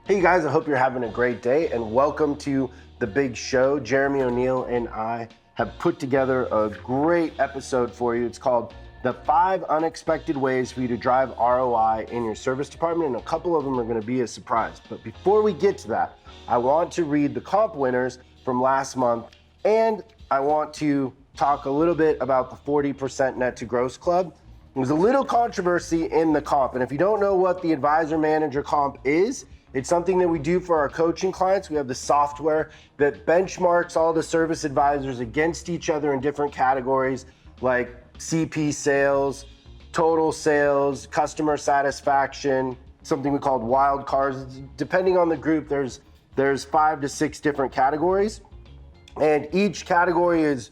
Hey guys, I hope you're having a great day and welcome to the big show. Jeremy O'Neill and I have put together a great episode for you. It's called The 5 Unexpected Ways for You to Drive ROI in Your Service Department, and a couple of them are going to be a surprise. But before we get to that, I want to read the comp winners from last month, and I want to talk a little bit about the 40% net to gross club. There's a little controversy in the comp, and if you don't know what the advisor manager comp is, it's something that we do for our coaching clients. We have the software that benchmarks all the service advisors against each other in different categories like CP sales, total sales, customer satisfaction, something we called wild cards. Depending on the group, there's 5 to 6 different categories, and each category is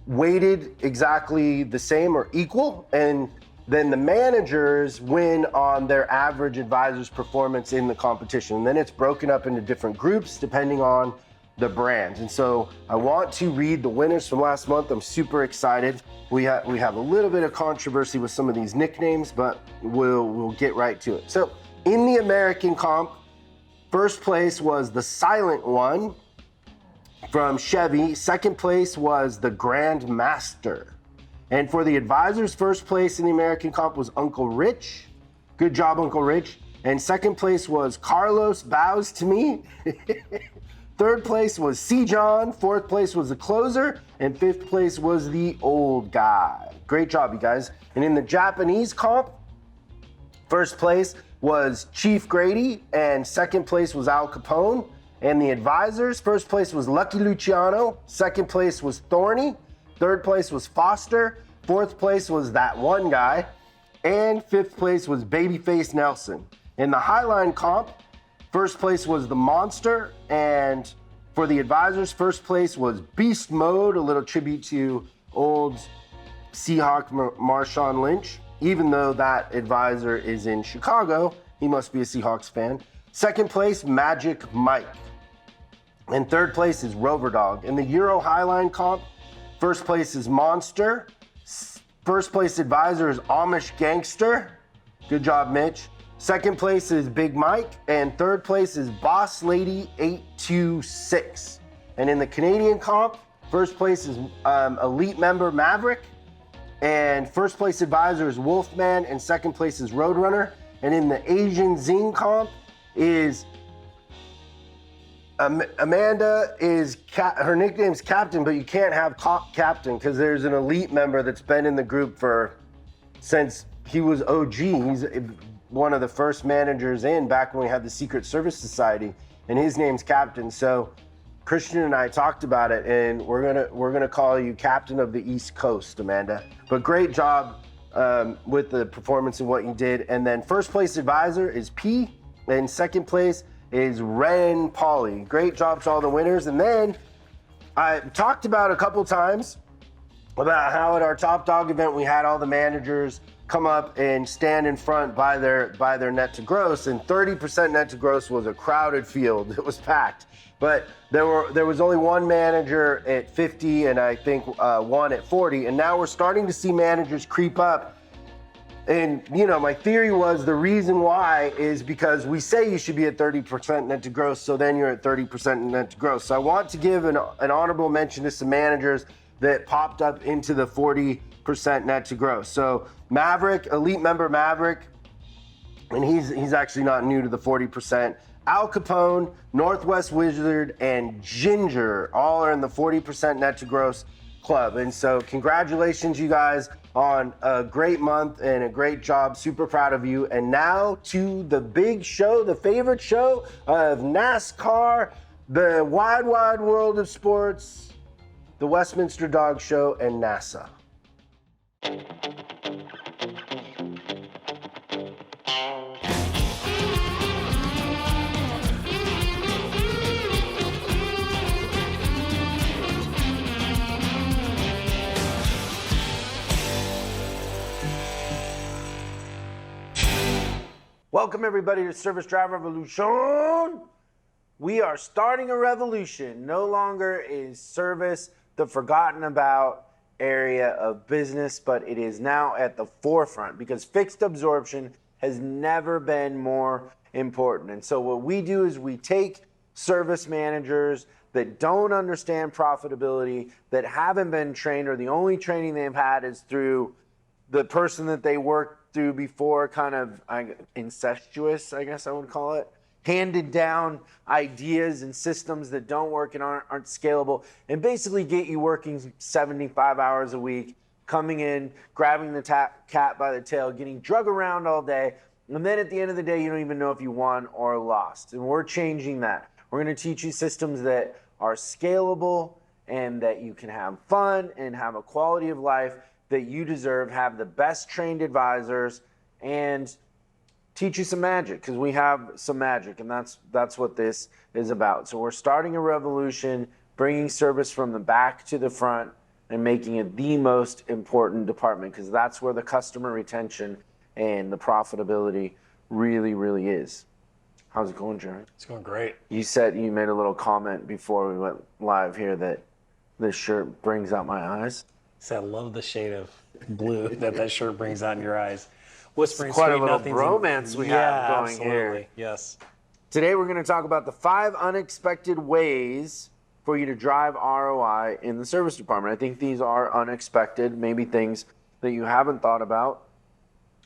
weighted exactly the same or equal, and then the managers win on their average advisor's performance in the competition. And then it's broken up into different groups depending on the brand. And so I want to read the winners from last month. I'm super excited. We have a little bit of controversy with some of these nicknames, but we'll get right to it. So in the American comp, first place was the Silent One from Chevy. Second place was the Grand Master. And for the advisors, first place in the American comp was Uncle Rich. Good job, Uncle Rich. And second place was Carlos Bows to Me. Third place was C. John. Fourth place was the Closer. And fifth place was the Old Guy. Great job, you guys. And in the Japanese comp, first place was Chief Grady. And second place was Al Capone. And the advisors, first place was Lucky Luciano. Second place was Thorny. Third place was Foster. Fourth place was That One Guy. And fifth place was Babyface Nelson. In the Highline comp, first place was The Monster. And for the advisors, first place was Beast Mode, a little tribute to old Seahawk Marshawn Lynch. Even though that advisor is in Chicago, he must be a Seahawks fan. Second place, Magic Mike. And third place is Rover Dog. In the Euro Highline comp, first place is Monster. First place advisor is Amish Gangster. Good job, Mitch. Second place is Big Mike. And third place is Boss Lady 826. And in the Canadian comp, first place is Elite Member Maverick. And first place advisor is Wolfman. And second place is Roadrunner. And in the Asian Zing comp is Amanda is her nickname's Captain, but you can't have Captain because there's an elite member that's been in the group since he was OG. He's one of the first managers in back when we had the Secret Service Society, and his name's Captain. So Christian and I talked about it, and we're gonna call you Captain of the East Coast, Amanda. But great job with the performance and what you did. And then first place advisor is P, and second place is Ren Polly. Great job to all the winners. And then I talked about a couple times about how at our Top Dog event we had all the managers come up and stand in front by their net to gross, and 30% net to gross was a crowded field. It was packed. But there was only one manager at 50 and I think one at 40, and now we're starting to see managers creep up. And, my theory was the reason why is because we say you should be at 30% net to gross, so then you're at 30% net to gross. So I want to give an honorable mention to some managers that popped up into the 40% net to gross. So Maverick, Elite Member Maverick, and he's actually not new to the 40%. Al Capone, Northwest Wizard, and Ginger all are in the 40% net to gross club. And so congratulations, you guys, on a great month and a great job. Super proud of you. And now to the big show, the favorite show of NASCAR, the wide world of sports, the Westminster Dog Show, and NASA. Welcome everybody to Service Drive Revolution. We are starting a revolution. No longer is service the forgotten about area of business, but it is now at the forefront because fixed absorption has never been more important. And so what we do is we take service managers that don't understand profitability, that haven't been trained, or the only training they've had is through the person that they worked through before, kind of incestuous, I guess I would call it, handed down ideas and systems that don't work and aren't scalable, and basically get you working 75 hours a week, coming in, grabbing the cat by the tail, getting drug around all day, and then at the end of the day, you don't even know if you won or lost. And we're changing that. We're going to teach you systems that are scalable and that you can have fun and have a quality of life that you deserve, have the best trained advisors, and teach you some magic, because we have some magic, and that's what this is about. So we're starting a revolution, bringing service from the back to the front and making it the most important department, because that's where the customer retention and the profitability really, really is. How's it going, Jeremy? It's going great. You made a little comment before we went live here that this shirt brings out my eyes. So I love the shade of blue that shirt brings out in your eyes. Whispering it's quite sweet a little nothings bromance we have going absolutely. here. Yes. Today we're going to talk about the 5 unexpected ways for you to drive ROI in the service department. I think these are unexpected, maybe things that you haven't thought about,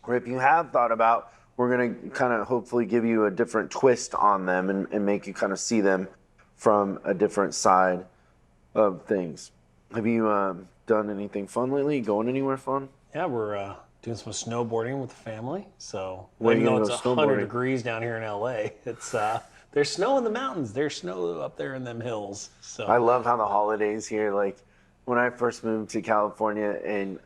or if you have thought about, we're going to kind of hopefully give you a different twist on them and make you kind of see them from a different side of things. Have you done anything fun lately? Going anywhere fun? Yeah, we're doing some snowboarding with the family. So Where even you though gonna it's go 100 snowboarding? degrees down here in LA, it's there's snow in the mountains. There's snow up there in them hills. So I love how the holidays here, like when I first moved to California and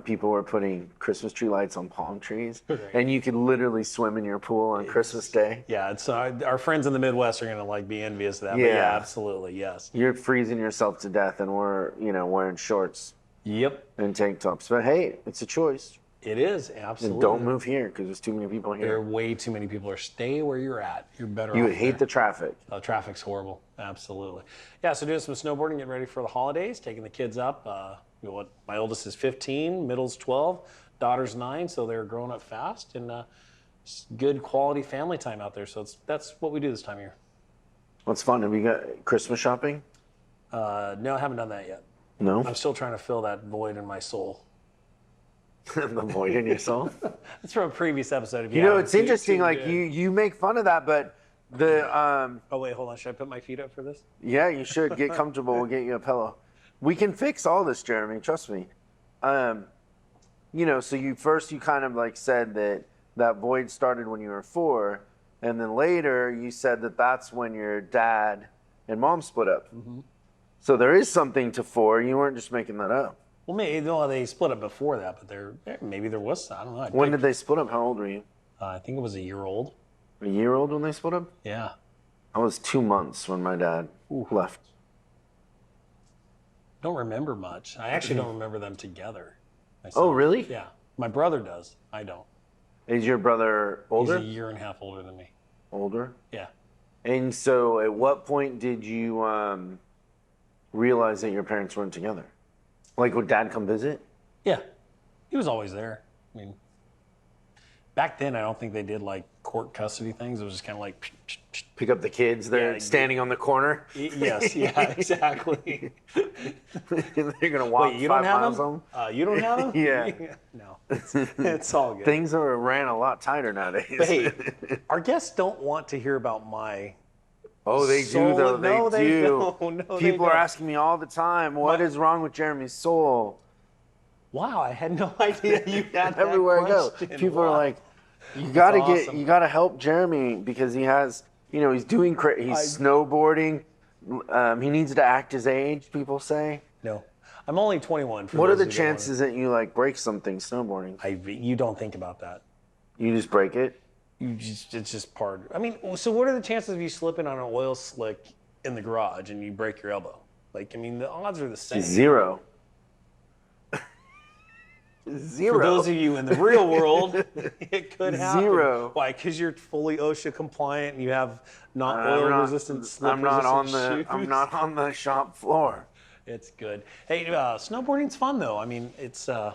people were putting Christmas tree lights on palm trees, and you could literally swim in your pool on Christmas Day. yeah, it's our friends in the Midwest are gonna be envious of that. But yeah, absolutely, yes. You're freezing yourself to death, and we're wearing shorts Yep, and tank tops. But hey, it's a choice. it is absolutely. And don't move here because there's too many people There here. are way too many people. Or stay where you're at. You're better. You off would hate there. the traffic. Oh, traffic's horrible. Absolutely. Yeah, so doing some snowboarding, getting ready for the holidays, taking the kids up. My oldest is 15, middle's 12, daughter's 9, so they're growing up fast, and good quality family time out there. So that's what we do this time of year. What's fun? Have you got Christmas shopping? No, I haven't done that yet. No? I'm still trying to fill that void in my soul. The void in your soul? That's from a previous episode. It's interesting, like you make fun of that, but the Oh wait, hold on. Should I put my feet up for this? yeah, you should get comfortable. We'll get you a pillow. We can fix all this, Jeremy. Trust me. So you kind of like said that void started when you were 4, and then later you said that's when your dad and mom split up. Mm-hmm. So there is something to 4. You weren't just making that up. Well, maybe they split up before that, but maybe there was. I don't know. When did they split up? How old were you? I think it was a year old. A year old when they split up? Yeah. I was 2 months when my dad left. Don't remember much. I actually don't remember them together. Oh, really? Yeah. My brother does. I don't. Is your brother older? He's a year and a half older than me. Older? Yeah. And so at what point did you realize that your parents weren't together? Like, would dad come visit? Yeah. He was always there. I mean, back then, I don't think they did like court custody things. It was just kind of like pick up the kids. They're standing on the corner. Yes, yeah, exactly. They're gonna walk 5 miles home. You don't have them? Yeah. No, it's all good. Things are ran a lot tighter nowadays. But hey, our guests don't want to hear about my. Oh, they do though. No, they do. No, People are asking me all the time, what is wrong with Jeremy's soul? Wow, I had no idea you had that everywhere question. I go. People Wow. are like, you gotta help Jeremy because he has, he's doing, he's snowboarding. He needs to act his age, people say. No, I'm only 21. What are the chances that you break something snowboarding? You don't think about that. You just break it? It's just part. I mean, so what are the chances of you slipping on an oil slick in the garage and you break your elbow? The odds are the same. 0. 0. For those of you in the real world, it could happen. 0. Why? Because you're fully OSHA compliant and you have oil-resistant, I'm not on shoes. I'm not on the shop floor. It's good. Hey, snowboarding's fun though. I mean, it's a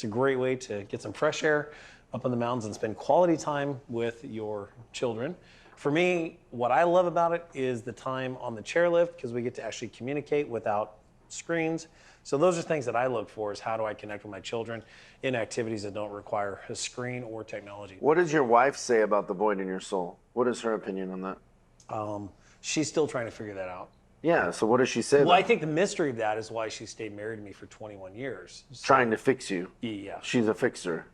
great way to get some fresh air. up in the mountains and spend quality time with your children. For me, what I love about it is the time on the chairlift, because we get to actually communicate without screens. So those are things that I look for, is how do I connect with my children in activities that don't require a screen or technology. What does your wife say about the void in your soul? What is her opinion on that? She's still trying to figure that out. Yeah, so what does she say? Well, I think the mystery of that is why she stayed married to me for 21 years. So, trying to fix you. Yeah. She's a fixer.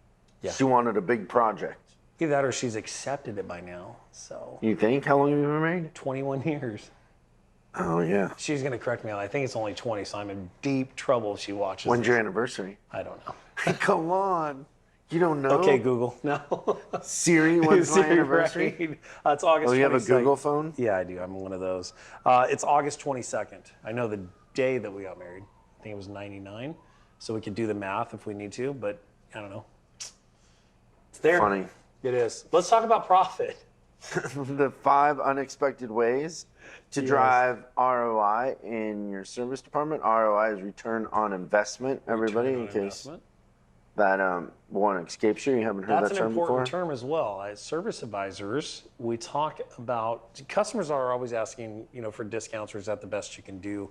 Yeah. She wanted a big project. Either that or she's accepted it by now. So You think? How long have you been married? 21 years. Oh, yeah. She's going to correct me on that. I think it's only 20, so I'm in deep trouble if she watches When's this. your anniversary? I don't know. Come on. You don't know? Okay, Google. No. Siri, when's my anniversary? Right. It's August 22nd. Oh, you have a Google phone? Yeah, I do. I'm one of those. It's August 22nd. I know the day that we got married. I think it was 99. So we could do the math if we need to, but I don't know. It's there. Funny. It is. Let's talk about profit. The 5 unexpected ways to drive ROI in your service department. ROI is return on investment, everybody, in case that one escapes you. You haven't heard That's that term before? That's an important term as well. As service advisors, we talk about, customers are always asking, for discounts, or is that the best you can do?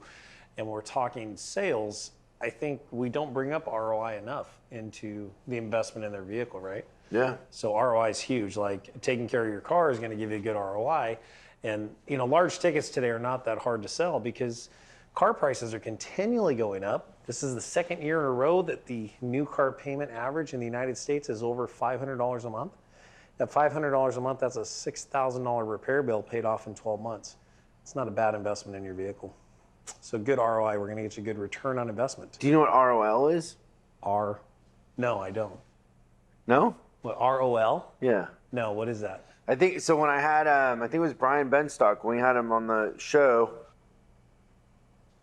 And when we're talking sales, I think we don't bring up ROI enough into the investment in their vehicle, right? Yeah. So ROI is huge. Like, taking care of your car is going to give you a good ROI. And, large tickets today are not that hard to sell because car prices are continually going up. This is the second year in a row that the new car payment average in the United States is over $500 a month. At $500 a month, that's a $6,000 repair bill paid off in 12 months. It's not a bad investment in your vehicle. So good ROI, we're going to get you a good return on investment. Do you know what ROL is? No, I don't. No? What, ROL? Yeah. No, what is that? I think so. When I had, I think it was Brian Benstock, when we had him on the show,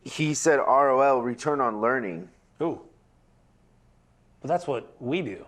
he said ROL, return on learning. Ooh. But that's what we do,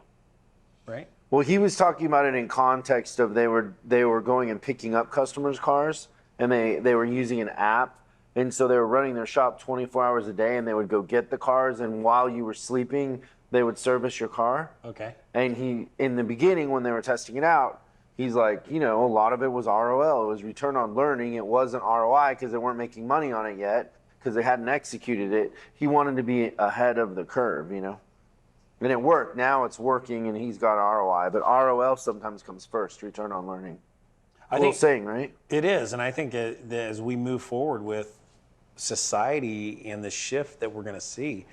right? Well, he was talking about it in context of they were going and picking up customers' cars, and they were using an app, and so they were running their shop 24 hours a day, and they would go get the cars, and while you were sleeping, they would service your car. Okay. And he, in the beginning, when they were testing it out, he's like, a lot of it was ROL. It was return on learning. It wasn't ROI because they weren't making money on it yet because they hadn't executed it. He wanted to be ahead of the curve, And it worked. Now it's working, and he's got ROI. But ROL sometimes comes first, return on learning. I think saying, right? It is. And I think that as we move forward with society and the shift that we're going to see,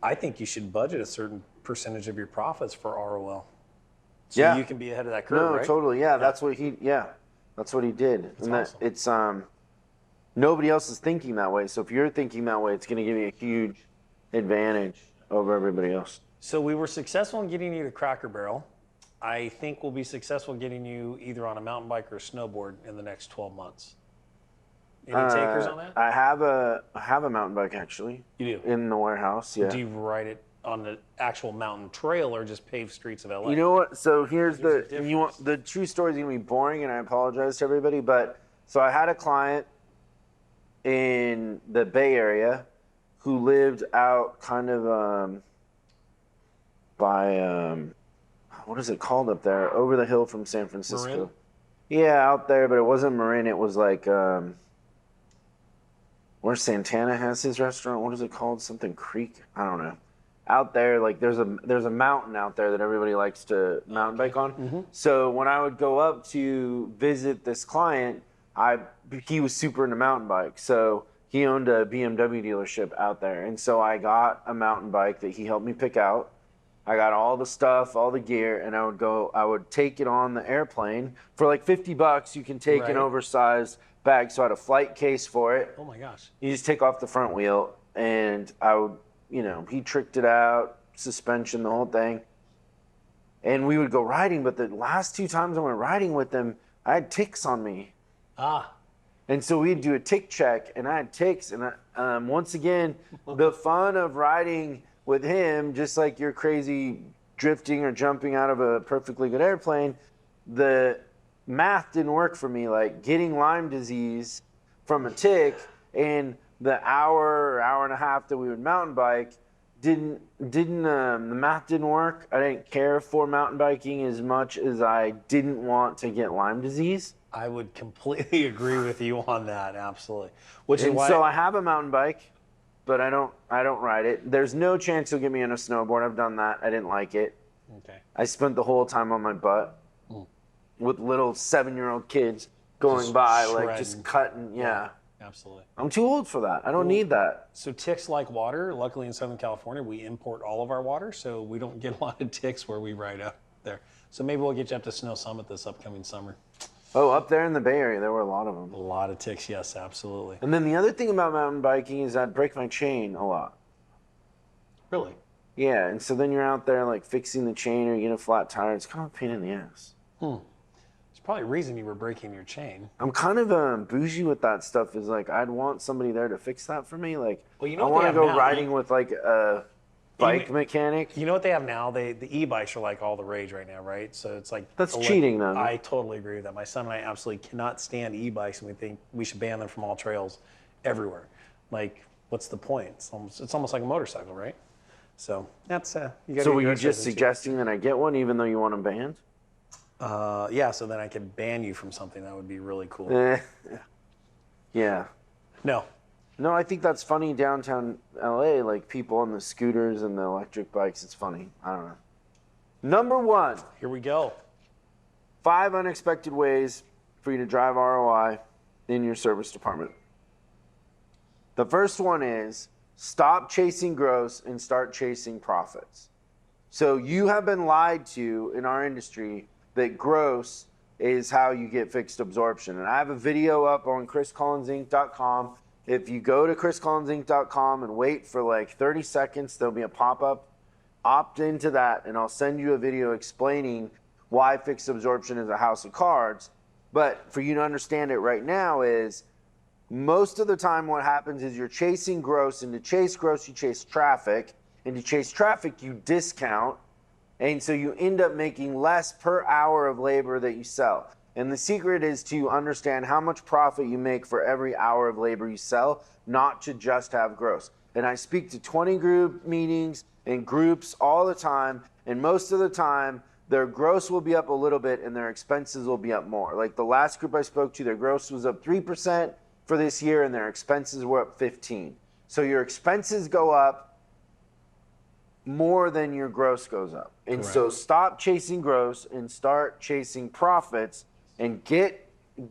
I think you should budget a certain percentage of your profits for ROL. So you can be ahead of that curve, right? No, totally. Yeah, that's what he did. That's and awesome. It's nobody else is thinking that way. So if you're thinking that way, it's going to give you a huge advantage over everybody else. So we were successful in getting you to Cracker Barrel. I think we'll be successful in getting you either on a mountain bike or a snowboard in the next 12 months. Any takers on that? I have a mountain bike actually. You do? In the warehouse, yeah. Do you ride it on the actual mountain trail or just paved streets of LA? You know what? So here's the true story is gonna be boring, and I apologize to everybody, but so I had a client in the Bay Area who lived out kind of by what is it called up there? Over the hill from San Francisco. Marin? Yeah, out there, but it wasn't Marin. It was like where Santana has his restaurant. What is it called? Something Creek? I don't know. Out there, like there's a mountain out there that everybody likes to mountain bike on. Mm-hmm. So when I would go up to visit this client, he was super into mountain bikes. So he owned a BMW dealership out there, and so I got a mountain bike that he helped me pick out. I got all the stuff, all the gear, and I would take it on the airplane for like $50. You can take an oversized bag. So I had a flight case for it. Oh my gosh. You just take off the front wheel, and I would, he tricked it out, suspension, the whole thing. And we would go riding, but the last 2 times I went riding with him, I had ticks on me. And so we'd do a tick check, and I had ticks. And once again, the fun of riding with him, just like you're crazy drifting or jumping out of a perfectly good airplane, the math didn't work for me. Like getting Lyme disease from a tick, and the hour or hour and a half that we would mountain bike, the math didn't work. I didn't care for mountain biking as much as I didn't want to get Lyme disease. I would completely agree with you on that. Absolutely. Which is why. So I have a mountain bike, but I don't ride it. There's no chance you'll get me on a snowboard. I've done that. I didn't like it. Okay. I spent the whole time on my butt with little 7-year-old kids going Just by, shredding. like just cutting. Yeah. Absolutely. I'm too old for that. I don't need that. So ticks like water. Luckily in Southern California, we import all of our water, so we don't get a lot of ticks where we ride out there. So maybe we'll get you up to Snow Summit this upcoming summer. Oh, up there in the Bay Area, there were a lot of them. A lot of ticks, yes, absolutely. And then the other thing about mountain biking is I'd break my chain a lot. Really? Yeah, and so then you're out there like fixing the chain or you get a flat tire. It's kind of a pain in the ass. There's probably a reason you were breaking your chain. I'm kind of bougie with that stuff. Is like I'd want somebody there to fix that for me. Like, Well, you know I what want they to have go now? riding with like a bike mechanic. You know what they have now? The e-bikes are like all the rage right now, right? So it's like That's cheating, though. I totally agree with that. My son and I absolutely cannot stand e-bikes, and we think we should ban them from all trails everywhere. Like, what's the point? It's almost like a motorcycle, right? So that's you got. So were you just suggesting that I get one, even though you want them banned? Yeah, so then I could ban you from something. That would be really cool. Yeah. No. No, I think that's funny downtown LA, like people on the scooters and the electric bikes. It's funny. I don't know. Number 1, Here we go. 5 unexpected ways for you to drive ROI in your service department. The first one is stop chasing gross and start chasing profits. So you have been lied to in our industry that gross is how you get fixed absorption. And I have a video up on chriscollinsinc.com. If you go to chriscollinsinc.com and wait for like 30 seconds, there'll be a pop-up. Opt into that, and I'll send you a video explaining why fixed absorption is a house of cards. But for you to understand it right now is most of the time what happens is you're chasing gross, and to chase gross, you chase traffic. And to chase traffic, you discount. And so you end up making less per hour of labor that you sell. And the secret is to understand how much profit you make for every hour of labor you sell, not to just have gross. And I speak to 20 group meetings and groups all the time, and most of the time, their gross will be up a little bit and their expenses will be up more. Like the last group I spoke to, their gross was up 3% for this year and their expenses were up 15%. So your expenses go up more than your gross goes up. And Correct. So stop chasing gross and start chasing profits and get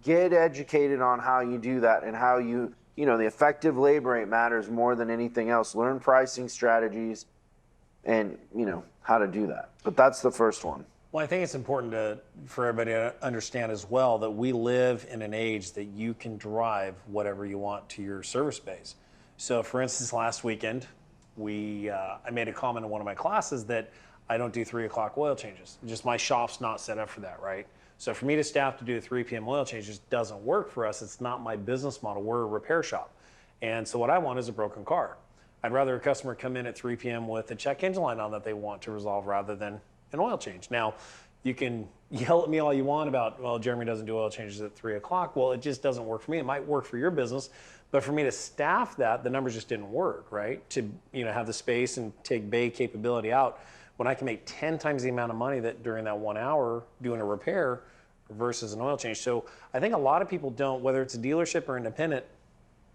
educated on how you do that and how the effective labor rate matters more than anything else. Learn pricing strategies and, how to do that. But that's the first one. Well, I think it's important for everybody to understand as well that we live in an age that you can drive whatever you want to your service base. So, for instance, last weekend, I made a comment in one of my classes that I don't do 3 o'clock oil changes. Just my shop's not set up for that, right? So for me to staff to do 3 p.m. oil changes doesn't work for us. It's not my business model. We're a repair shop. And so what I want is a broken car. I'd rather a customer come in at 3 p.m. with a check engine light on that they want to resolve rather than an oil change. Now, you can yell at me all you want about, well, Jeremy doesn't do oil changes at 3 o'clock. Well, it just doesn't work for me. It might work for your business, but for me to staff that, the numbers just didn't work, right? To have the space and take bay capability out when I can make 10 times the amount of money that during that 1 hour doing a repair versus an oil change. So I think a lot of people don't, whether it's a dealership or independent,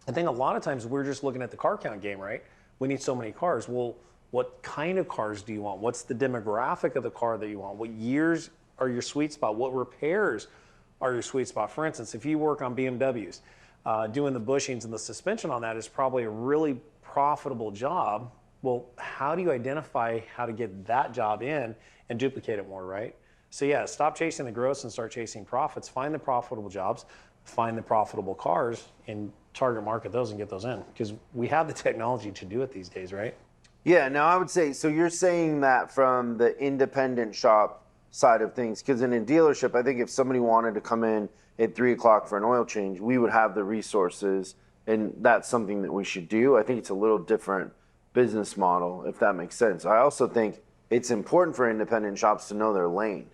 I think a lot of times we're just looking at the car count game, right? We need so many cars. Well, what kind of cars do you want? What's the demographic of the car that you want? What years are your sweet spot? What repairs are your sweet spot? For instance, if you work on BMWs, doing the bushings and the suspension on that is probably a really profitable job. Well, how do you identify how to get that job in and duplicate it more, right? So yeah, stop chasing the gross and start chasing profits. Find the profitable jobs, find the profitable cars, and target market those and get those in. Because we have the technology to do it these days, right? Yeah, now I would say, so you're saying that from the independent shop side of things, because in a dealership, I think if somebody wanted to come in at 3 o'clock for an oil change, we would have the resources, and that's something that we should do. I think it's a little different business model, if that makes sense. I also think it's important for independent shops to know their lane.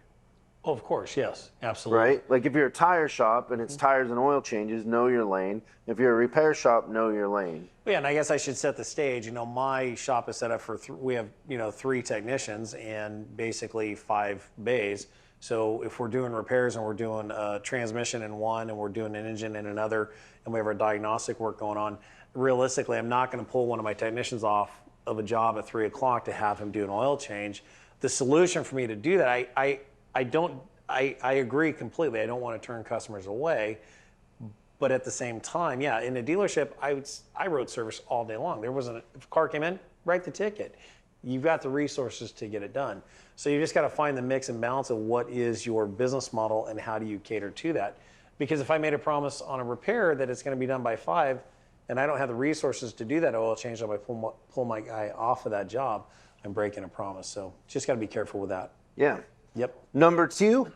Oh, of course, yes, absolutely. right? Like if you're a tire shop and it's tires and oil changes, know your lane. If you're a repair shop, know your lane. Yeah, and I guess I should set the stage. You know, my shop is set up for we have 3 technicians and basically 5 bays. So if we're doing repairs and we're doing a transmission in one and we're doing an engine in another, and we have our diagnostic work going on, realistically, I'm not going to pull one of my technicians off of a job at 3 o'clock to have him do an oil change. The solution for me to do that, I agree completely. I don't want to turn customers away. But at the same time, yeah, in a dealership, I wrote service all day long. If a car came in, write the ticket. You've got the resources to get it done. So you just got to find the mix and balance of what is your business model and how do you cater to that. Because if I made a promise on a repair that it's going to be done by 5, and I don't have the resources to do that oil change, if I pull my guy off of that job, I'm breaking a promise. So just got to be careful with that. Yeah. Yep. Number 2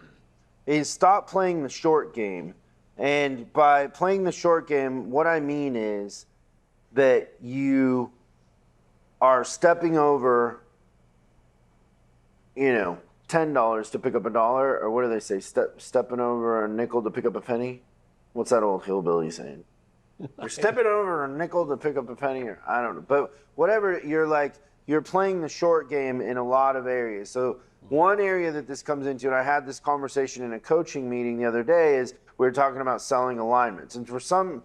is stop playing the short game. And by playing the short game, what I mean is that you are stepping over, $10 to pick up $1, or what do they say? Stepping over a nickel to pick up a penny? What's that old hillbilly saying? You're stepping over a nickel to pick up a penny, or I don't know. But whatever, you're playing the short game in a lot of areas. So one area that this comes into, and I had this conversation in a coaching meeting the other day, is we were talking about selling alignments. And for some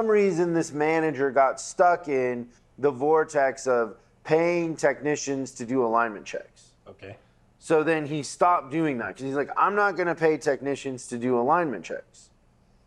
reason, this manager got stuck in the vortex of paying technicians to do alignment checks. Okay. So then he stopped doing that because he's like, I'm not going to pay technicians to do alignment checks.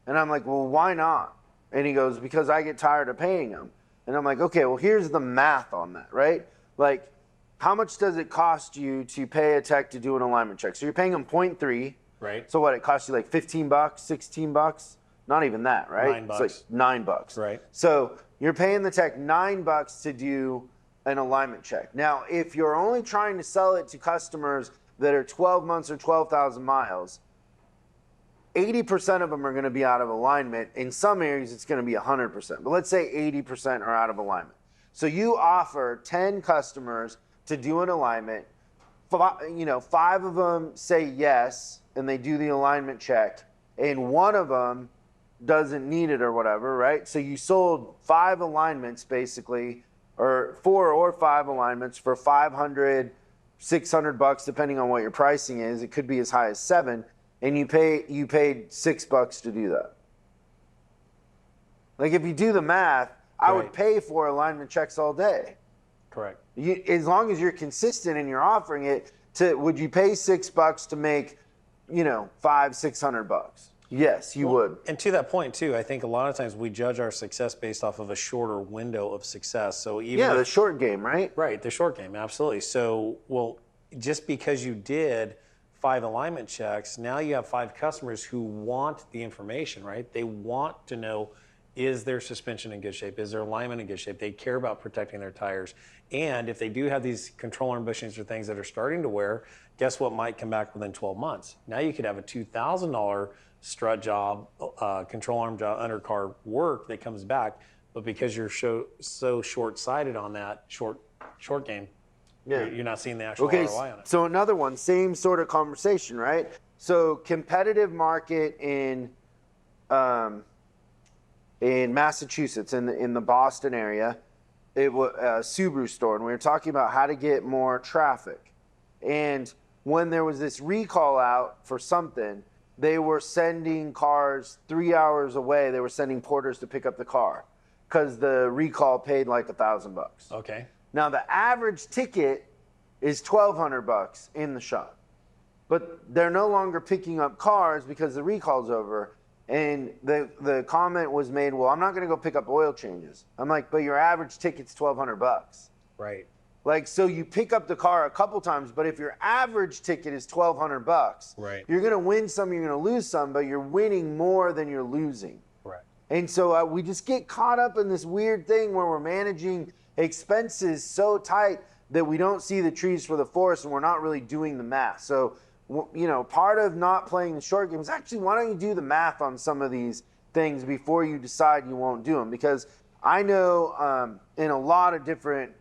And I'm like, well, why not? And he goes, because I get tired of paying them. And I'm like, okay, well, here's the math on that, right? Like, how much does it cost you to pay a tech to do an alignment check? So you're paying them 0.3. Right. So what, it costs you like $15, $16? Not even that, right? $9. It's like $9. Right. So you're paying the tech $9 to do an alignment check. Now, if you're only trying to sell it to customers that are 12 months or 12,000 miles, 80% of them are going to be out of alignment. In some areas, it's going to be 100%. But let's say 80% are out of alignment. So you offer 10 customers to do an alignment. 5 of them say yes, and they do the alignment check, and one of them doesn't need it or whatever, right? So you sold 5 alignments basically, or 4 or 5 alignments for $500, $600, depending on what your pricing is. It could be as high as $7, and you paid $6 to do that. Like if you do the math, I would pay for alignment checks all day. Correct. As long as you're consistent and you're offering it, would you pay $6 to make, $500-600? Yes, you would. And to that point too, I think a lot of times we judge our success based off of a shorter window of success. So even the short game, right? Right, the short game, absolutely. So, just because you did 5 alignment checks, now you have 5 customers who want the information, right? They want to know, is their suspension in good shape? Is their alignment in good shape? They care about protecting their tires. And if they do have these control arm bushings or things that are starting to wear, guess what might come back within 12 months? Now you could have a $2,000 strut job, control arm job, undercar work that comes back, but because you're so short-sighted on that short game, you're not seeing the actual ROI on it. So another one, same sort of conversation, right? So competitive market in Massachusetts, in the Boston area, it was a Subaru store, and we were talking about how to get more traffic. And when there was this recall out for something, they were sending cars 3 hours away. They were sending porters to pick up the car because the recall paid like $1,000. Okay. Now the average ticket is $1,200 in the shop, but they're no longer picking up cars because the recall's over. And the comment was made, well, I'm not going to go pick up oil changes. I'm like, but your average ticket's $1,200. Right. Like, so you pick up the car a couple times, but if your average ticket is $1,200, right, you're going to win some, you're going to lose some, but you're winning more than you're losing. Right. And so we just get caught up in this weird thing where we're managing expenses so tight that we don't see the trees for the forest and we're not really doing the math. So, part of not playing the short game is actually, why don't you do the math on some of these things before you decide you won't do them? Because I know in a lot of different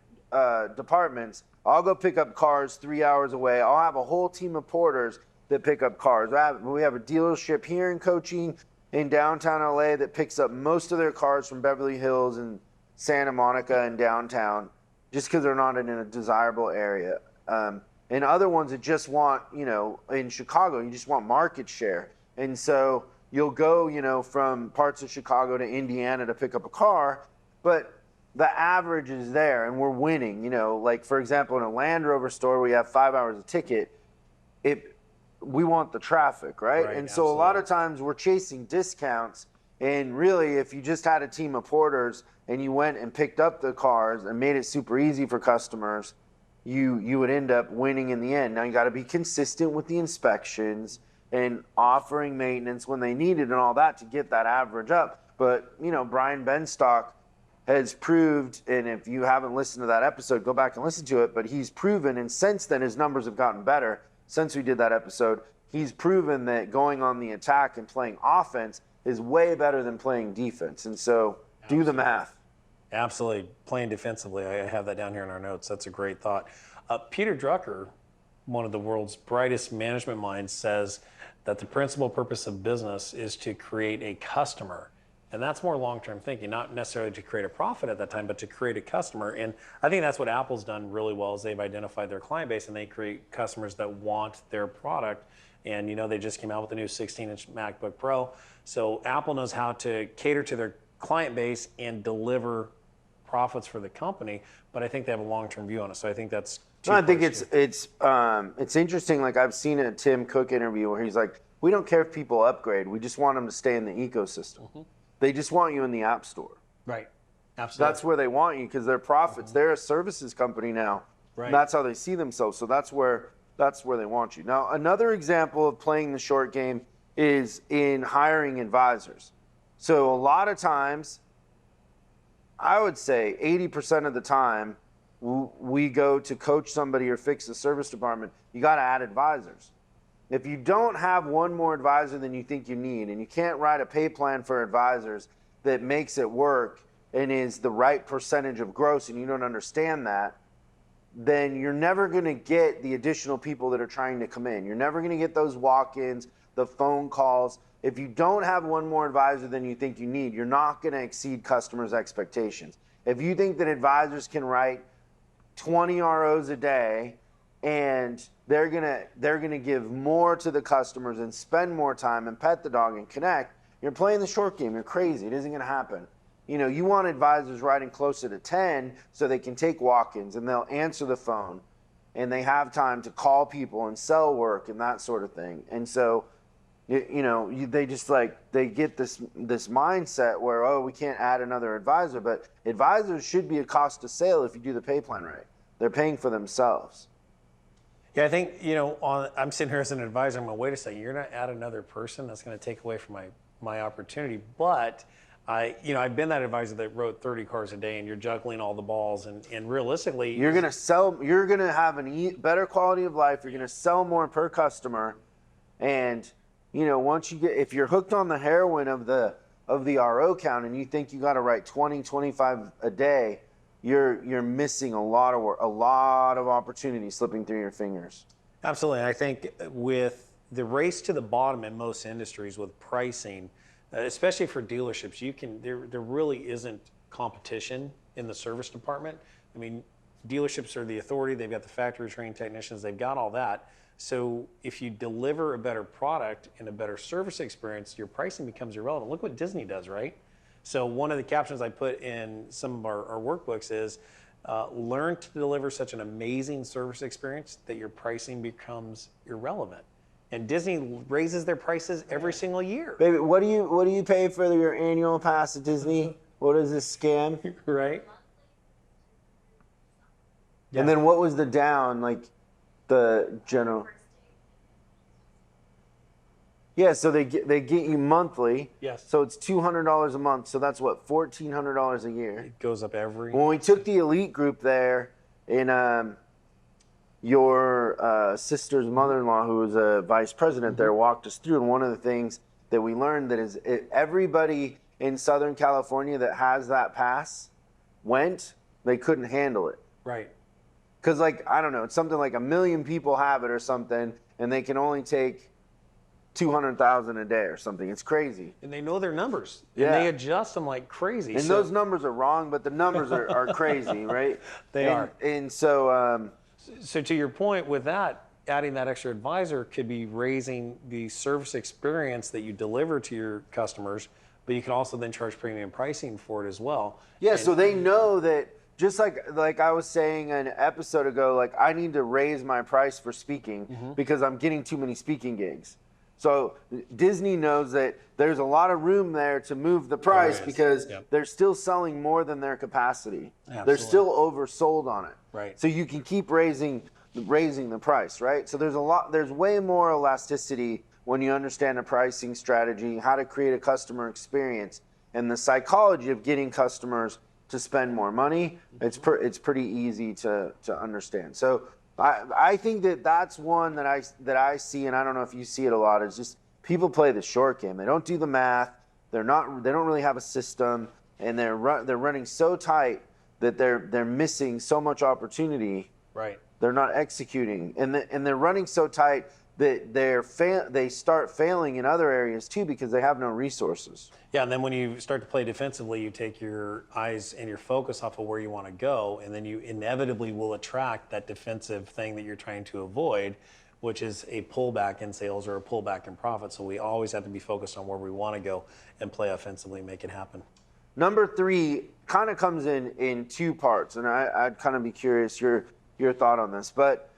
departments, I'll go pick up cars 3 hours away. I'll have a whole team of porters that pick up cars. We have a dealership here in Coaching in downtown LA that picks up most of their cars from Beverly Hills and Santa Monica and downtown, just because they're not in a desirable area. And other ones that just want, in Chicago, you just want market share. And so you'll go, from parts of Chicago to Indiana to pick up a car, but the average is there and we're winning. Like for example, in a Land Rover store, we have 5 hours a ticket. We want the traffic, right? And so a lot of times we're chasing discounts. And really, if you just had a team of porters and you went and picked up the cars and made it super easy for customers, you would end up winning in the end. Now you got to be consistent with the inspections and offering maintenance when they need it and all that to get that average up. But, Brian Benstock has proved, and if you haven't listened to that episode, go back and listen to it, but he's proven, and since then his numbers have gotten better. Since we did that episode, he's proven that going on the attack and playing offense is way better than playing defense. And so do the math. Absolutely. Playing defensively. I have that down here in our notes. That's a great thought. Peter Drucker, one of the world's brightest management minds, says that the principal purpose of business is to create a customer. And that's more long-term thinking, not necessarily to create a profit at that time, but to create a customer. And I think that's what Apple's done really well, is they've identified their client base and they create customers that want their product. And they just came out with the new 16-inch MacBook Pro. So Apple knows how to cater to their client base and deliver profits for the company. But I think they have a long-term view on it. So I think that's I think it's interesting. Like I've seen a Tim Cook interview where he's like, we don't care if people upgrade. We just want them to stay in the ecosystem. Mm-hmm. They just want you in the App Store. Right. Absolutely. That's where they want you because they're profits. Mm-hmm. They're a services company now. Right. And that's how they see themselves. So that's where they want you. Now, another example of playing the short game is in hiring advisors. So a lot of times, I would say 80% of the time, we go to coach somebody or fix the service department, you got to add advisors. If you don't have one more advisor than you think you need, and you can't write a pay plan for advisors that makes it work and is the right percentage of gross, and you don't understand that, then you're never going to get the additional people that are trying to come in. You're never going to get those walk-ins, the phone calls. If you don't have one more advisor than you think you need, you're not going to exceed customers' expectations. If you think that advisors can write 20 ROs a day and they're gonna give more to the customers and spend more time and pet the dog and connect, you're playing the short game. You're crazy. It isn't gonna happen. You want advisors writing closer to 10 so they can take walk-ins and they'll answer the phone and they have time to call people and sell work and that sort of thing. And so, they get this mindset where, we can't add another advisor, but advisors should be a cost of sale if you do the pay plan right. They're paying for themselves. Yeah, I think, I'm sitting here as an advisor. I'm going, wait a second, you're going to add another person? That's going to take away from my opportunity. But I've been that advisor that wrote 30 cars a day and you're juggling all the balls. And realistically, you're going to have better quality of life. You're going to sell more per customer. And, once if you're hooked on the heroin of the RO count and you think you got to write 20, 25 a day, you're missing a lot of opportunities slipping through your fingers. Absolutely. I think with the race to the bottom in most industries with pricing, especially for dealerships, there really isn't competition in the service department. I mean, dealerships are the authority. They've got the factory trained technicians. They've got all that. So if you deliver a better product and a better service experience, your pricing becomes irrelevant. Look what Disney does, right? So one of the captions I put in some of our workbooks is learn to deliver such an amazing service experience that your pricing becomes irrelevant. And Disney raises their prices every single year. Baby, what do you pay for your annual pass at Disney? What is this scam? Right. Yeah. And then what was the down, like the general? Yeah, so they get you monthly. Yes. So it's $200 a month. So that's what, $1,400 a year. It goes up every. When we took the elite group there, in your sister's mother-in-law, who was a vice president there, walked us through. And one of the things that we learned that is everybody in Southern California that has that pass they couldn't handle it. Right. Because, I don't know, it's something like 1 million people have it or something, and they can only take 200,000 a day or something. It's crazy. And they know their numbers. Yeah. And they adjust them like crazy. And those numbers are wrong, but the numbers are crazy, right? They are. And so... So to your point with that, adding that extra advisor could be raising the service experience that you deliver to your customers, but you can also then charge premium pricing for it as well. Yeah, so they know that, just like I was saying an episode ago, like I need to raise my price for speaking because I'm getting too many speaking gigs. So Disney knows that there's a lot of room there to move the price because they're still selling more than their capacity. Absolutely. They're still oversold on it. Right. So you can keep raising the price, right? So there's way more elasticity when you understand a pricing strategy, how to create a customer experience, and the psychology of getting customers to spend more money. It's pretty easy to understand. So I think that's one that I see, and I don't know if you see it a lot. Is just people play the short game. They don't do the math. They don't really have a system, and they're running so tight that they're missing so much opportunity. Right. They're not executing, and they're running so tight that they start failing in other areas too because they have no resources. Yeah, and then when you start to play defensively, you take your eyes and your focus off of where you want to go, and then you inevitably will attract that defensive thing that you're trying to avoid, which is a pullback in sales or a pullback in profit. So we always have to be focused on where we want to go and play offensively, make it happen. Number 3 kind of comes in 2 parts, and I'd kind of be curious your thought on this. But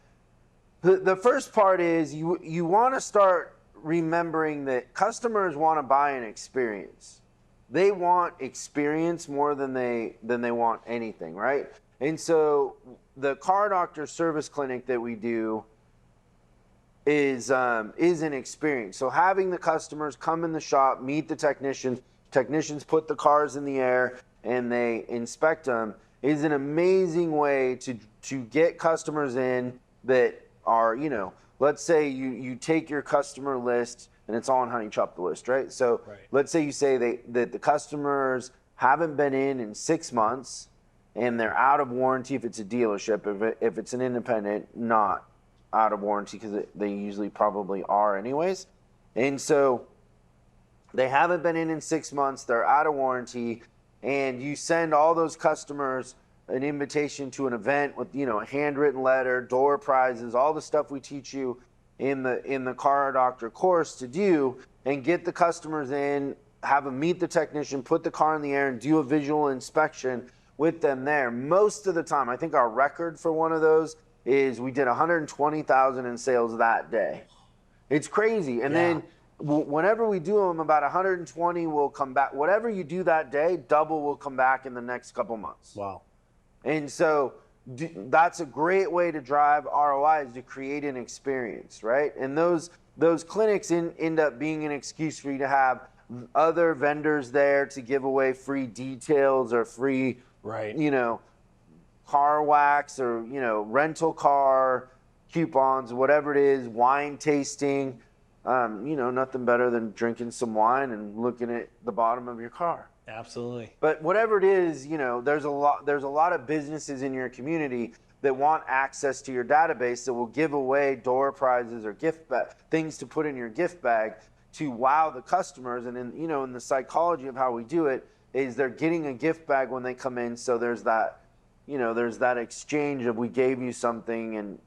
the first part is you want to start remembering that customers want to buy an experience. They want experience more than they want anything, right? And so the car doctor service clinic that we do is an experience. So having the customers come in the shop, meet the technicians put the cars in the air and they inspect them, is an amazing way to get customers in that are, let's say you take your customer list and it's all on Honey Chop the list, right? So let's say you say that the customers haven't been in 6 months and they're out of warranty if it's a dealership. If it's an independent, not out of warranty because they usually probably are anyways. And so they haven't been in 6 months, they're out of warranty, and you send all those customers an invitation to an event with, a handwritten letter, door prizes, all the stuff we teach you in the car doctor course to do, and get the customers in, have them meet the technician, put the car in the air, and do a visual inspection with them there. Most of the time, I think our record for one of those is we did 120,000 in sales that day. It's crazy. And then whenever we do them, about 120 will come back. Whatever you do that day, double will come back in the next couple months. Wow. And so that's a great way to drive ROI, is to create an experience, right? And those clinics end up being an excuse for you to have other vendors there to give away free details or free, car wax or, rental car coupons, whatever it is, wine tasting. Nothing better than drinking some wine and looking at the bottom of your car. Absolutely. But whatever it is, there's a lot of businesses in your community that want access to your database that will give away door prizes or things to put in your gift bag to wow the customers. And in the psychology of how we do it is they're getting a gift bag when they come in. So there's that, there's that exchange of we gave you something. And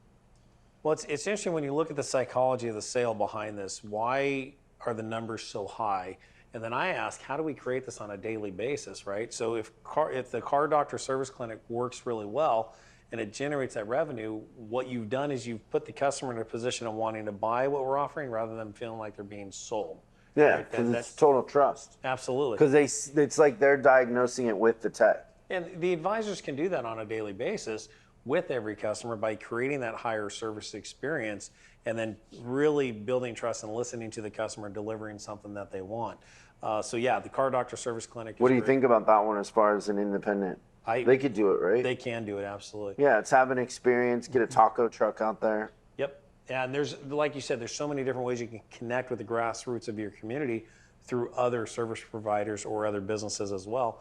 well, it's interesting when you look at the psychology of the sale behind this. Why are the numbers so high? And then I ask, how do we create this on a daily basis, right? So if the car doctor service clinic works really well and it generates that revenue, what you've done is you've put the customer in a position of wanting to buy what we're offering rather than feeling like they're being sold. Yeah, because it's total trust. Absolutely. Because it's like they're diagnosing it with the tech. And the advisors can do that on a daily basis with every customer by creating that higher service experience and then really building trust and listening to the customer and delivering something that they want. The car doctor service clinic. What do you think about that one as far as an independent? They could do it, right? They can do it, absolutely. Yeah, it's have an experience, get a taco truck out there. Yep. And there's, like you said, there's so many different ways you can connect with the grassroots of your community through other service providers or other businesses as well.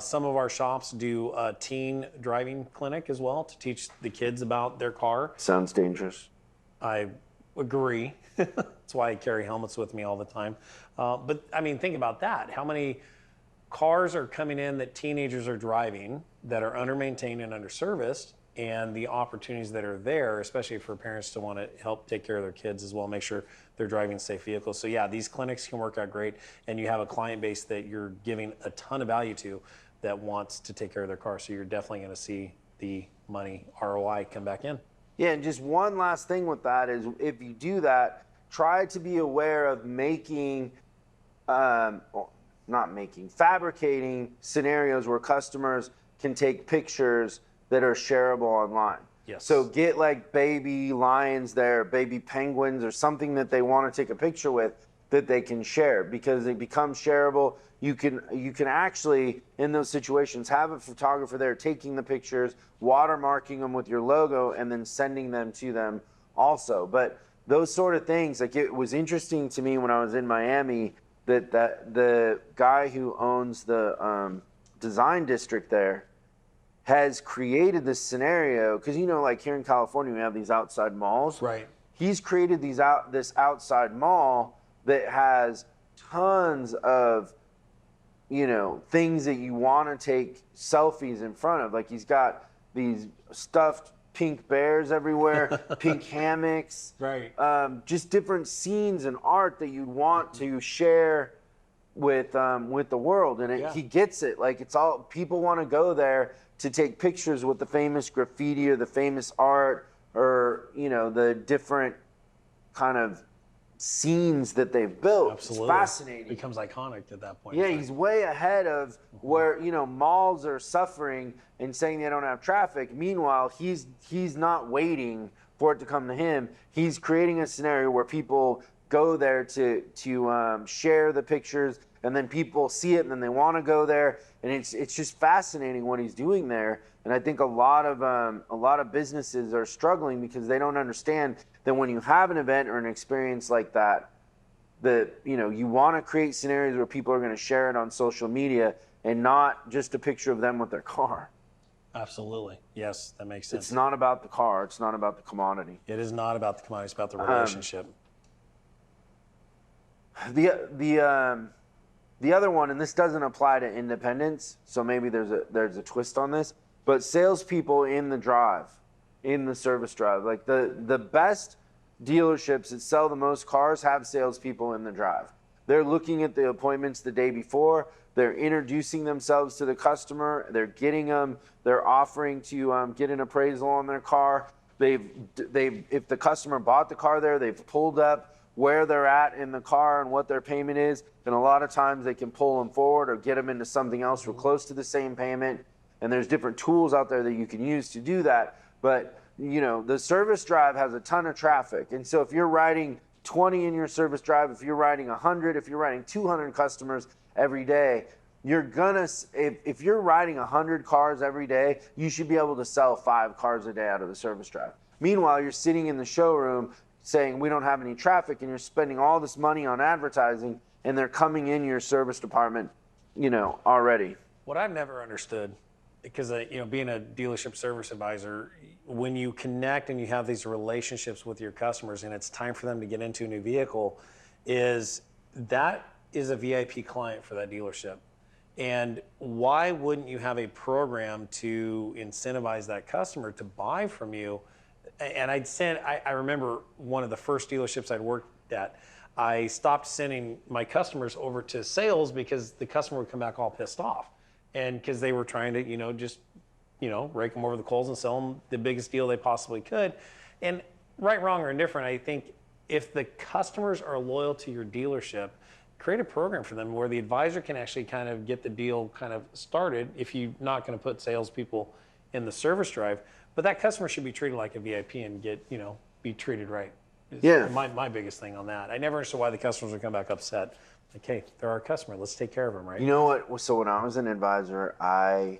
Some of our shops do a teen driving clinic as well to teach the kids about their car. Sounds dangerous. I Agree. That's why I carry helmets with me all the time. But I mean, think about that. How many cars are coming in that teenagers are driving that are under-maintained and under-serviced, and the opportunities that are there, especially for parents to want to help take care of their kids as well, make sure they're driving safe vehicles. So yeah, these clinics can work out great, and you have a client base that you're giving a ton of value to that wants to take care of their car. So you're definitely going to see the money ROI come back in. Yeah, and just one last thing with that is if you do that, try to be aware of fabricating scenarios where customers can take pictures that are shareable online. Yes. So get like baby lions there, baby penguins, or something that they want to take a picture with that they can share, because they become shareable. You can actually, in those situations, have a photographer there taking the pictures, watermarking them with your logo, and then sending them to them also. But those sort of things, like, it was interesting to me when I was in Miami that the guy who owns the design district there has created this scenario, because like here in California we have these outside malls. Right. He's created this outside mall that has tons of things that you want to take selfies in front of. Like, he's got these stuffed pink bears everywhere, pink hammocks, right? Just different scenes and art that you'd want to share with the world. And he gets it. Like, it's all, people want to go there to take pictures with the famous graffiti or the famous art, or the different kind of scenes that they've built. Absolutely. It's fascinating. It becomes iconic at that point. Yeah, he's way ahead of where malls are suffering and saying they don't have traffic. Meanwhile, he's not waiting for it to come to him. He's creating a scenario where people go there to share the pictures, and then people see it and then they want to go there, and it's just fascinating what he's doing there. And I think a lot of businesses are struggling because they don't understand that when you have an event or an experience like that, you want to create scenarios where people are going to share it on social media and not just a picture of them with their car. Absolutely. Yes, that makes sense. It's not about the car. It's not about the commodity. It is not about the commodity. It's about the relationship. The other one, and this doesn't apply to independents, so maybe there's a twist on this, but salespeople in the service drive. Like, the best dealerships that sell the most cars have salespeople in the drive. They're looking at the appointments the day before. They're introducing themselves to the customer. They're offering to get an appraisal on their car. If the customer bought the car there, they've pulled up where they're at in the car and what their payment is. And a lot of times they can pull them forward or get them into something else for close to the same payment. And there's different tools out there that you can use to do that. But the service drive has a ton of traffic. And so if you're writing 20 in your service drive, if you're writing 100, if you're writing 200 customers every day, if you're writing 100 cars every day, you should be able to sell 5 cars a day out of the service drive. Meanwhile, you're sitting in the showroom saying we don't have any traffic, and you're spending all this money on advertising, and they're coming in your service department, already. What I've never understood, because being a dealership service advisor, when you connect and you have these relationships with your customers and it's time for them to get into a new vehicle, is a VIP client for that dealership. And why wouldn't you have a program to incentivize that customer to buy from you? And I remember one of the first dealerships I'd worked at, I stopped sending my customers over to sales because the customer would come back all pissed off. And because they were trying to, rake them over the coals and sell them the biggest deal they possibly could. And right, wrong, or indifferent, I think if the customers are loyal to your dealership, create a program for them where the advisor can actually kind of get the deal kind of started if you're not going to put salespeople in the service drive. But that customer should be treated like a VIP and be treated right. Yeah. My biggest thing on that. I never understood why the customers would come back upset. Like, hey, they're our customer. Let's take care of them, right? You know what? So when I was an advisor, I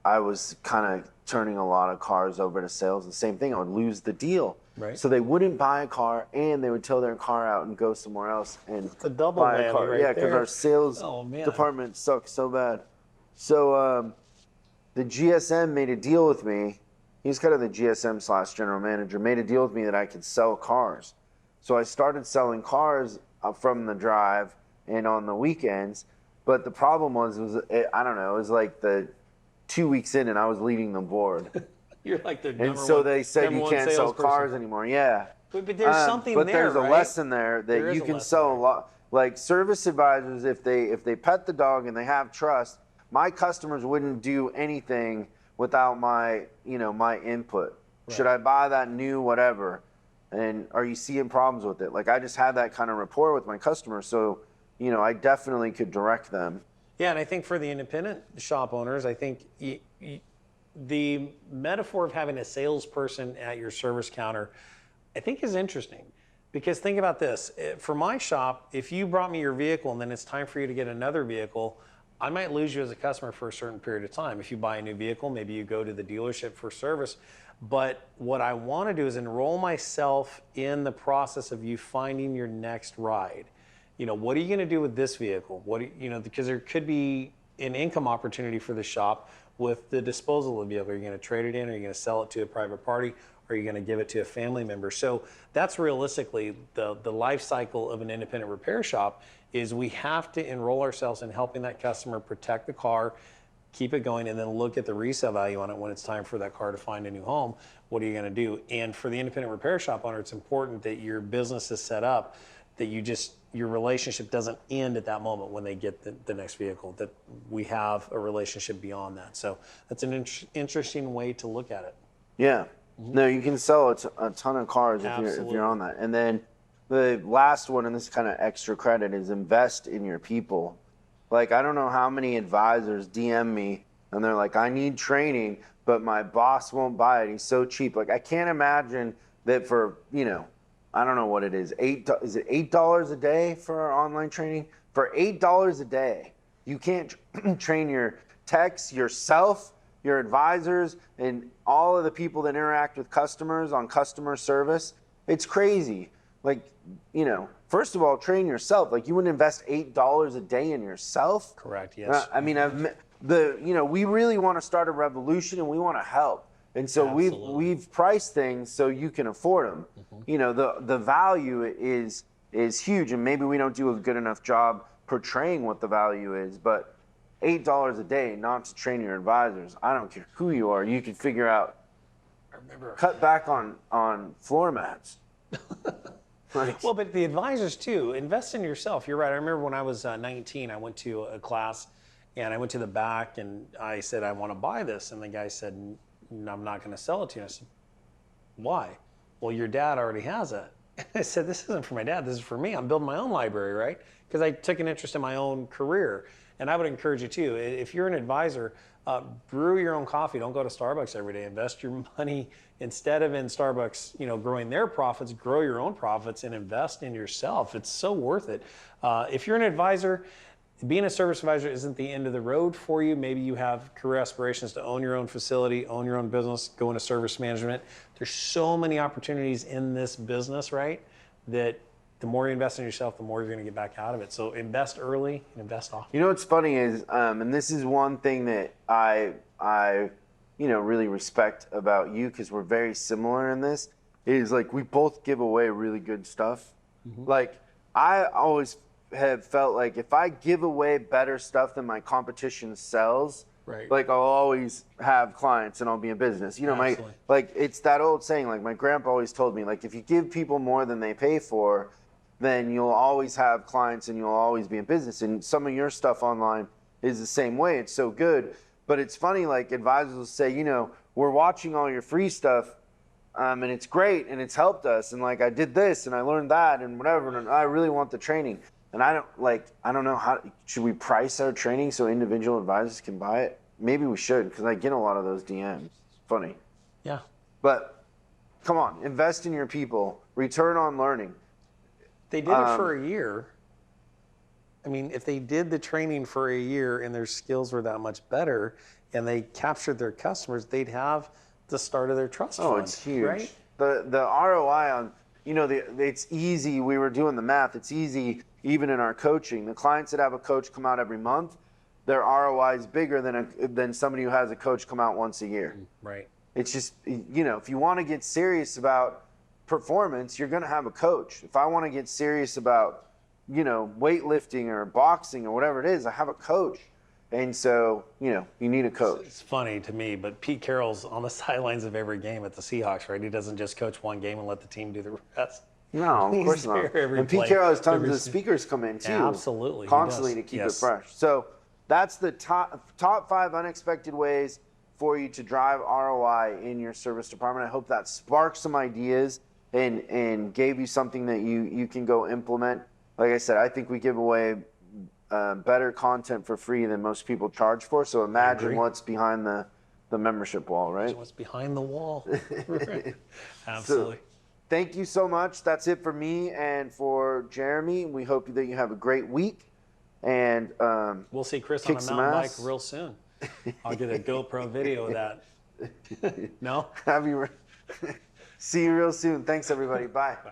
was kind of turning a lot of cars over to sales. The same thing. I would lose the deal. Right. So they wouldn't buy a car, and they would tow their car out and go somewhere else and it's a double buy a car. right Yeah, because there. our sales department sucks so bad. So the GSM made a deal with me he's kind of the GSM / general manager, made a deal with me that I could sell cars. So I started selling cars from the drive and on the weekends. But the problem was I don't know, it was like the 2 weeks in and I was leading the board. You're like the number And so one, they said you can't sell cars anymore. Yeah. But there's something but there, there's a right? lesson there that you can sell a lot. Like service advisors, if they pet the dog and they have trust, my customers wouldn't do anything without my input. Right. Should I buy that new whatever? And are you seeing problems with it? Like I just had that kind of rapport with my customers, so I definitely could direct them. Yeah, and I think for the independent shop owners, I think the metaphor of having a salesperson at your service counter, I think is interesting. Because think about this, for my shop, if you brought me your vehicle and then it's time for you to get another vehicle, I might lose you as a customer for a certain period of time. If you buy a new vehicle, maybe you go to the dealership for service. But what I want to do is enroll myself in the process of you finding your next ride. What are you going to do with this vehicle? Because there could be an income opportunity for the shop with the disposal of the vehicle. Are you going to trade it in? Are you going to sell it to a private party? Or are you going to give it to a family member? So that's realistically the life cycle of an independent repair shop. Is we have to enroll ourselves in helping that customer protect the car, keep it going, and then look at the resale value on it when it's time for that car to find a new home. What are you going to do? And for the independent repair shop owner, it's important that your business is set up that your relationship doesn't end at that moment when they get the next vehicle, that we have a relationship beyond that. So that's an interesting way to look at it. Yeah. No, you can sell a ton of cars if you're on that. And then the last one, and this kind of extra credit, is invest in your people. Like, I don't know how many advisors DM me and they're like, I need training, but my boss won't buy it. He's so cheap. Like, I can't imagine that for, I don't know what it is. Is it $8 a day for our online training? For $8 a day, you can't train your techs, yourself, your advisors, and all of the people that interact with customers on customer service. It's crazy. Like, first of all, train yourself. Like, you wouldn't invest $8 a day in yourself. Correct. Yes. We really want to start a revolution, and we want to help. And so we've priced things so you can afford them. Mm-hmm. The value is huge, and maybe we don't do a good enough job portraying what the value is, but $8 a day not to train your advisors. I don't care who you are. You can figure out. Cut back on floor mats. Well, but the advisors too, invest in yourself. You're right. I remember when I was 19, I went to a class and I went to the back and I said, I want to buy this. And the guy said, I'm not going to sell it to you. I said, why? Well, your dad already has it. I said, this isn't for my dad. This is for me. I'm building my own library, right? Because I took an interest in my own career. And I would encourage you too, if you're an advisor, brew your own coffee. Don't go to Starbucks every day. Invest your money instead of in Starbucks, growing their profits, grow your own profits and invest in yourself. It's so worth it. If you're an advisor, being a service advisor isn't the end of the road for you. Maybe you have career aspirations to own your own facility, own your own business, go into service management. There's so many opportunities in this business, right? That the more you invest in yourself, the more you're going to get back out of it. So invest early and invest often. What's funny is, and this is one thing that I really respect about you, because we're very similar in this, is like we both give away really good stuff. Mm-hmm. Like I always have felt like if I give away better stuff than my competition sells, right, like I'll always have clients and I'll be in business. It's that old saying, like my grandpa always told me, like if you give people more than they pay for, then you'll always have clients and you'll always be in business. And some of your stuff online is the same way. It's so good. But it's funny, like advisors will say, we're watching all your free stuff and it's great and it's helped us. And like I did this and I learned that and whatever. And I really want the training. And I don't know how, should we price our training so individual advisors can buy it? Maybe we should, because I get a lot of those DMs. It's funny. Yeah. But come on, invest in your people, return on learning. They did it for a year. I mean, if they did the training for a year and their skills were that much better and they captured their customers, they'd have the start of their trust fund. Oh, it's huge. Right? The ROI on, it's easy. We were doing the math. It's easy even in our coaching. The clients that have a coach come out every month, their ROI is bigger than somebody who has a coach come out once a year. Right. It's just, if you want to get serious about performance, you're going to have a coach. If I want to get serious about, weightlifting or boxing or whatever it is, I have a coach. And so, you need a coach. It's funny to me, but Pete Carroll's on the sidelines of every game at the Seahawks, right? He doesn't just coach one game and let the team do the rest. No, of course not. And Pete Carroll has tons of speakers come in too. Absolutely. Constantly to keep it fresh. So that's the top 5 unexpected ways for you to drive ROI in your service department. I hope that sparked some ideas and gave you something that you can go implement. Like I said, I think we give away better content for free than most people charge for. So imagine what's behind the membership wall, right? What's behind the wall. Absolutely. So, thank you so much. That's it for me and for Jeremy. We hope that you have a great week. And we'll see Chris on a mountain bike real soon. I'll get a GoPro video of that. No? See you real soon. Thanks, everybody. Bye. Bye.